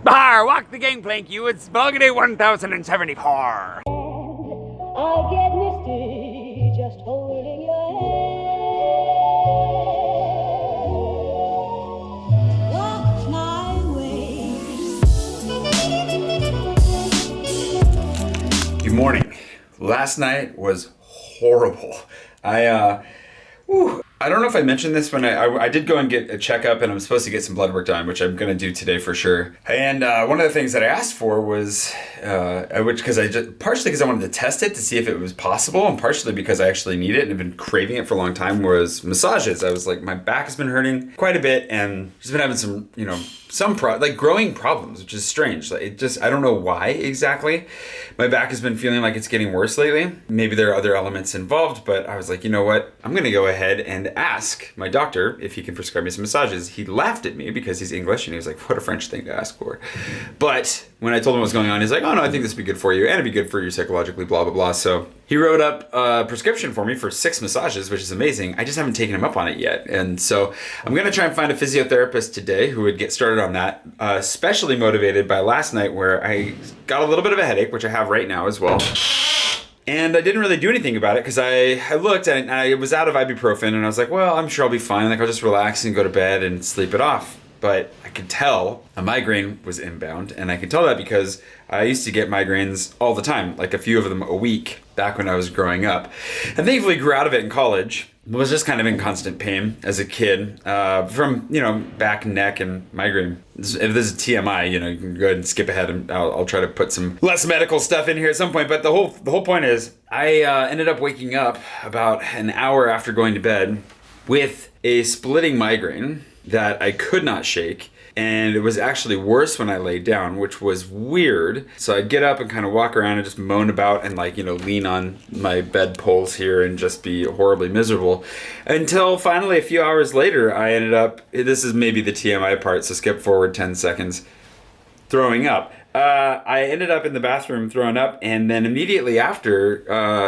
Bar, walk the gangplank, you. It's Vulgate 1074. I get misty just holding your hand. Walk my way. Good morning. Last night was horrible. I don't know if I mentioned this when I did go and get a checkup, and I'm supposed to get some blood work done, which I'm going to do today for sure. And one of the things that I asked for was, partially because I wanted to test it to see if it was possible, and partially because I actually need it and have been craving it for a long time, was massages. I was like, my back has been hurting quite a bit, and just been having some, growing problems, which is strange. Like, I don't know why exactly. My back has been feeling like it's getting worse lately. Maybe there are other elements involved, but I was like, you know what? I'm going to go ahead and ask my doctor if he can prescribe me some massages. He laughed at me because he's English, and he was like, what a French thing to ask for. But when I told him what was going on, he's like, oh no, I think this would be good for you, and it'd be good for you psychologically, blah, blah, blah. So he wrote up a prescription for me for 6 massages, which is amazing. I just haven't taken him up on it yet. And so I'm going to try and find a physiotherapist today who would get started on that, especially motivated by last night where I got a little bit of a headache, which I have right now as well. And I didn't really do anything about it because I looked and I was out of ibuprofen, and I was like, well, I'm sure I'll be fine. Like, I'll just relax and go to bed and sleep it off. But I could tell a migraine was inbound, and I could tell that because I used to get migraines all the time, like a few of them a week back when I was growing up. And thankfully grew out of it in college. Was just kind of in constant pain as a kid from, back, neck, and migraine. If this is TMI, you can go ahead and skip ahead, and I'll try to put some less medical stuff in here at some point. But the whole point is I ended up waking up about an hour after going to bed with a splitting migraine that I could not shake. And it was actually worse when I laid down, which was weird. So I'd get up and kind of walk around and just moan about and lean on my bed poles here and just be horribly miserable. Until finally a few hours later, I ended up, this is maybe the TMI part, so skip forward 10 seconds, throwing up. I ended up in the bathroom throwing up, and then immediately after,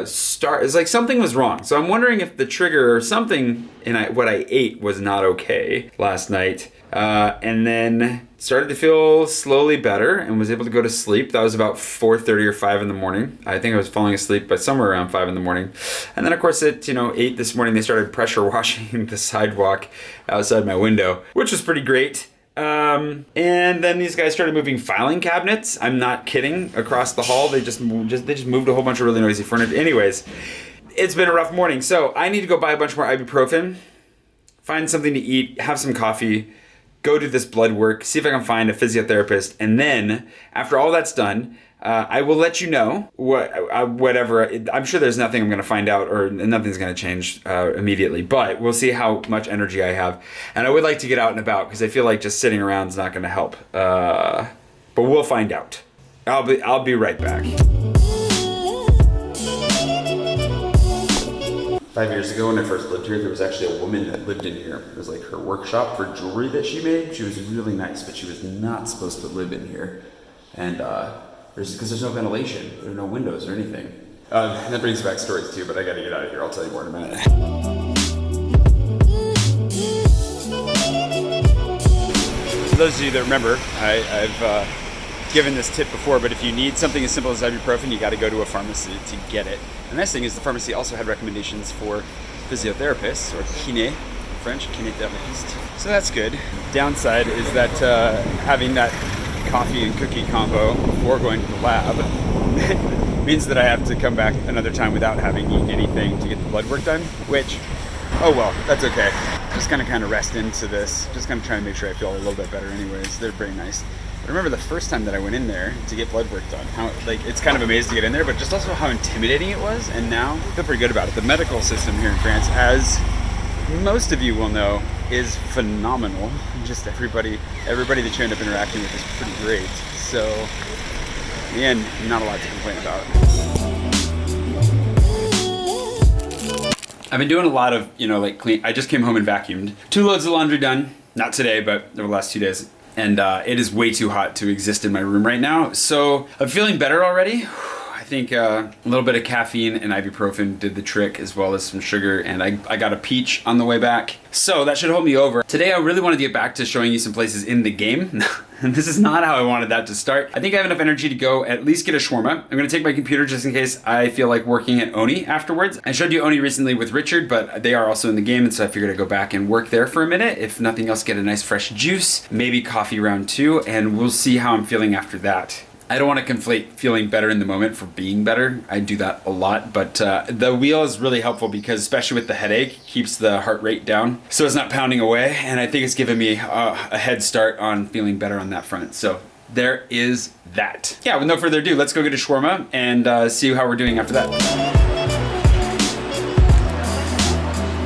it's like something was wrong. So I'm wondering if the trigger or something in what I ate was not okay last night. And then started to feel slowly better and was able to go to sleep. That was about 4:30 or 5 in the morning. I think I was falling asleep by somewhere around 5 in the morning. And then of course at 8 this morning, they started pressure washing the sidewalk outside my window, which was pretty great. And then these guys started moving filing cabinets. I'm not kidding. Across the hall, they just moved a whole bunch of really noisy furniture. Anyways, it's been a rough morning. So I need to go buy a bunch more ibuprofen, find something to eat, have some coffee, go do this blood work, see if I can find a physiotherapist, and then after all that's done, I will let you know whatever. I'm sure there's nothing I'm going to find out, or nothing's going to change immediately, but we'll see how much energy I have. And I would like to get out and about because I feel like just sitting around is not going to help. But we'll find out. I'll be right back. 5 years ago when I first lived here, there was actually a woman that lived in here. It was like her workshop for jewelry that she made. She was really nice, but she was not supposed to live in here. And because there's no ventilation, there are no windows or anything. And that brings back stories too, but I gotta get out of here. I'll tell you more in a minute. For those of you that remember, I've given this tip before, but if you need something as simple as ibuprofen, you gotta go to a pharmacy to get it. The nice thing is the pharmacy also had recommendations for physiotherapists, or kiné, in French, kinésithérapeute. So that's good. Downside is that having that coffee and cookie combo before going to the lab means that I have to come back another time without having eaten anything to get the blood work done, which, oh well, that's okay. Just gonna kind of rest into this, just gonna try to make sure I feel a little bit better anyways. They're very nice. I remember the first time that I went in there to get blood work done, how it's kind of amazing to get in there, but just also how intimidating it was, and now I feel pretty good about it. The medical system here in France, as most of you will know, is phenomenal. Just everybody that you end up interacting with is pretty great. So, in the end, not a lot to complain about. I've been doing a lot of, clean. I just came home and vacuumed. 2 loads of laundry done. Not today, but over the last 2 days. And it is way too hot to exist in my room right now. So I'm feeling better already. I I think a little bit of caffeine and ibuprofen did the trick, as well as some sugar, and I got a peach on the way back. So that should hold me over. Today I really wanted to get back to showing you some places in the game. And this is not how I wanted that to start. I think I have enough energy to go at least get a shawarma. I'm gonna take my computer just in case I feel like working at ONI afterwards. I showed you ONI recently with Richard, but they are also in the game, and so I figured I'd go back and work there for a minute. If nothing else, get a nice fresh juice, maybe coffee round 2, and we'll see how I'm feeling after that. I don't want to conflate feeling better in the moment for being better. I do that a lot, but the wheel is really helpful because, especially with the headache, keeps the heart rate down so it's not pounding away, and I think it's given me a head start on feeling better on that front. So there is that. Yeah, with no further ado, let's go get a shawarma and see how we're doing after that.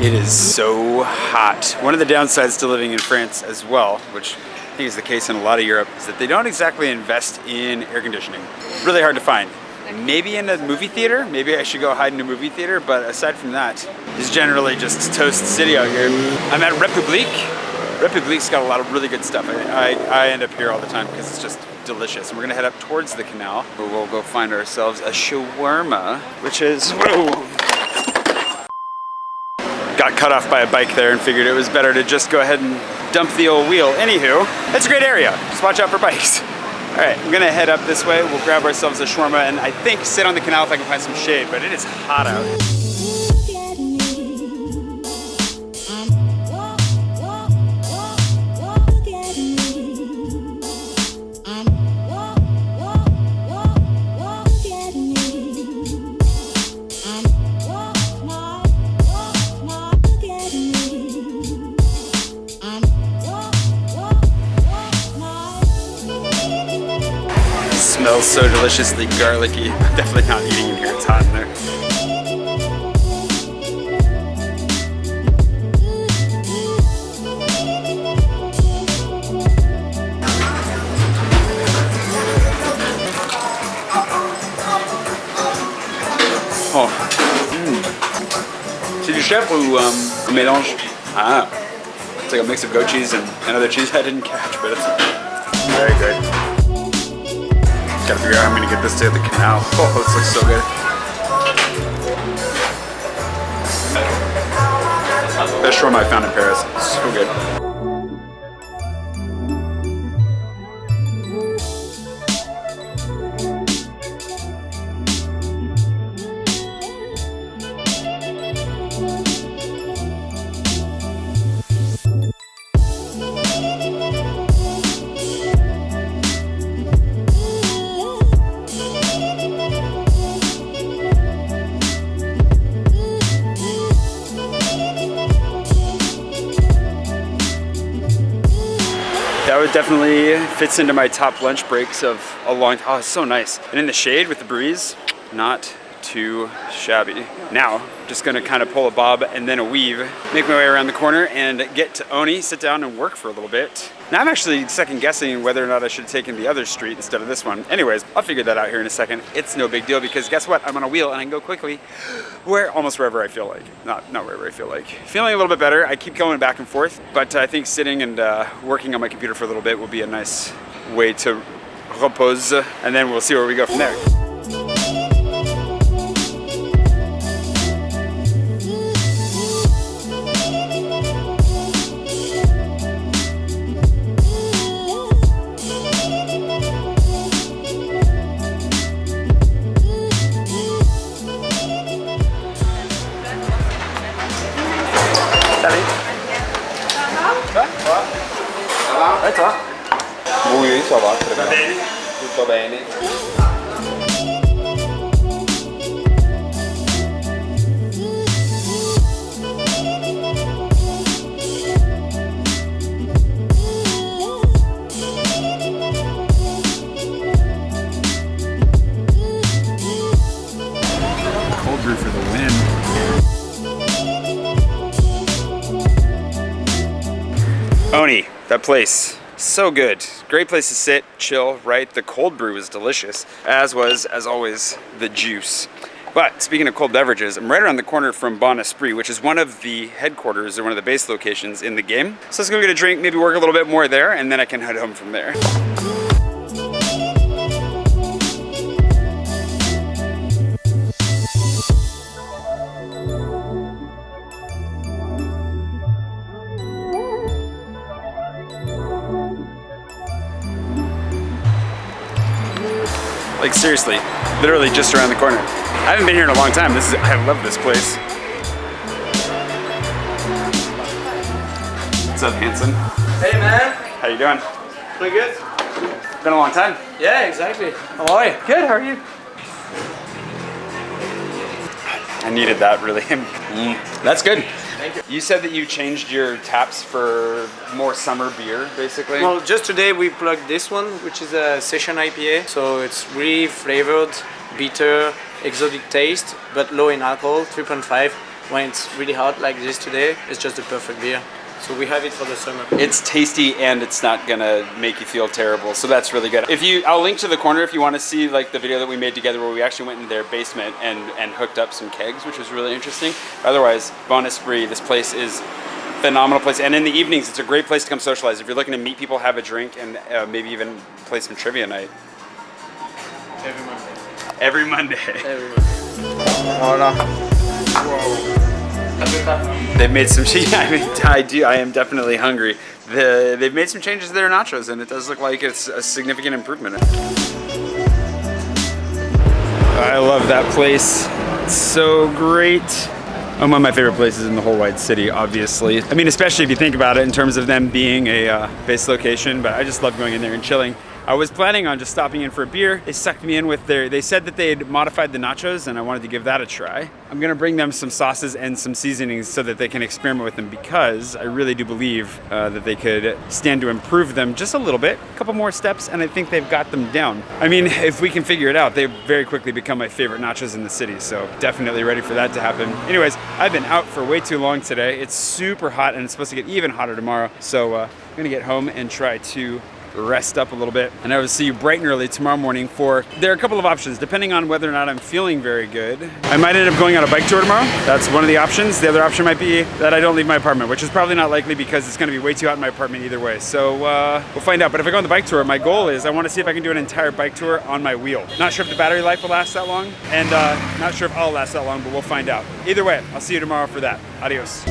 It is so hot. One of the downsides to living in France as well, which I think is the case in a lot of Europe, is that they don't exactly invest in air conditioning. Really hard to find. Maybe in a movie theater, maybe I should go hide in a movie theater, but aside from that, it's generally just toast city out here. I'm at République. République's got a lot of really good stuff. I end up here all the time because it's just delicious. And we're gonna head up towards the canal, where we'll go find ourselves a shawarma, which is, whoa. Got cut off by a bike there and figured it was better to just go ahead and dump the old wheel. Anywho, it's a great area. Just watch out for bikes. All right, I'm gonna head up this way. We'll grab ourselves a shawarma and I think sit on the canal if I can find some shade, but it is hot out. Smells so deliciously garlicky. I'm definitely not eating in here, it's hot in there. Oh. C'est du chèvre ou un mélange? Ah. It's like a mix of goat cheese and other cheese I didn't catch, but it's very good. Gotta figure out how I'm gonna get this to the canal. Oh, this looks so good. Best shawarma I found in Paris. So good. That would definitely fits into my top lunch breaks of a long time. Oh, it's so nice. And in the shade with the breeze, not too shabby. Now, just gonna kind of pull a bob and then a weave, make my way around the corner and get to ONI, sit down and work for a little bit. Now I'm actually second guessing whether or not I should have taken the other street instead of this one. Anyways, I'll figure that out here in a second. It's no big deal because guess what? I'm on a wheel and I can go quickly almost wherever I feel like. Not wherever I feel like. Feeling a little bit better. I keep going back and forth, but I think sitting and working on my computer for a little bit will be a nice way to repose, and then we'll see where we go from there. E toi? Oui, ça va, très bien. Tutto bene. Cold brew for the win. ONI, that place. So good. Great place to sit, chill, right? The cold brew was delicious, as was, as always, the juice. But speaking of cold beverages, I'm right around the corner from Bon Esprit, which is one of the headquarters or one of the base locations in the game. So let's go get a drink, maybe work a little bit more there, and then I can head home from there. Like seriously, literally just around the corner. I haven't been here in a long time. I love this place. What's up, Hanson? Hey man, How you doing? pretty good. Been a long time. Yeah, exactly. How are you? Good, how are you? I needed that really. That's good. Thank you. You said that you changed your taps for more summer beer, basically. Well, just today we plugged this one, which is a session IPA. So it's really flavored, bitter, exotic taste, but low in alcohol, 3.5. When it's really hot like this today, it's just the perfect beer. So we have it for the summer. It's tasty and it's not gonna make you feel terrible, so that's really good. I'll link to the corner if you want to see like the video that we made together where we actually went in their basement and hooked up some kegs, which was really interesting. Otherwise, Bon Esprit, this place is a phenomenal place, and in the evenings, it's a great place to come socialize. If you're looking to meet people, have a drink, and maybe even play some trivia night. Every Monday. Every Monday. Every Monday. Whoa. They've made some I am definitely hungry. They've made some changes to their nachos, and it does look like it's a significant improvement. I love that place. It's so great. One of my favorite places in the whole wide city, obviously. I mean, especially if you think about it in terms of them being a base location, but I just love going in there and chilling. I was planning on just stopping in for a beer. They sucked me in with they said that they had modified the nachos and I wanted to give that a try. I'm gonna bring them some sauces and some seasonings so that they can experiment with them, because I really do believe that they could stand to improve them just a little bit, a couple more steps, and I think they've got them down. I mean, if we can figure it out, they very quickly become my favorite nachos in the city, so definitely ready for that to happen. Anyways, I've been out for way too long today. It's super hot and it's supposed to get even hotter tomorrow, so I'm gonna get home and try to rest up a little bit, and I will see you bright and early tomorrow morning there are a couple of options depending on whether or not I'm feeling very good. I might end up going on a bike tour tomorrow. That's one of the options. The other option might be that I don't leave my apartment, which is probably not likely because it's going to be way too hot in my apartment either way, so we'll find out. But if I go on the bike tour, my goal is I want to see if I can do an entire bike tour on my wheel. Not sure if the battery life will last that long, and not sure if I'll last that long, but we'll find out. Either way, I'll see you tomorrow for that. Adios.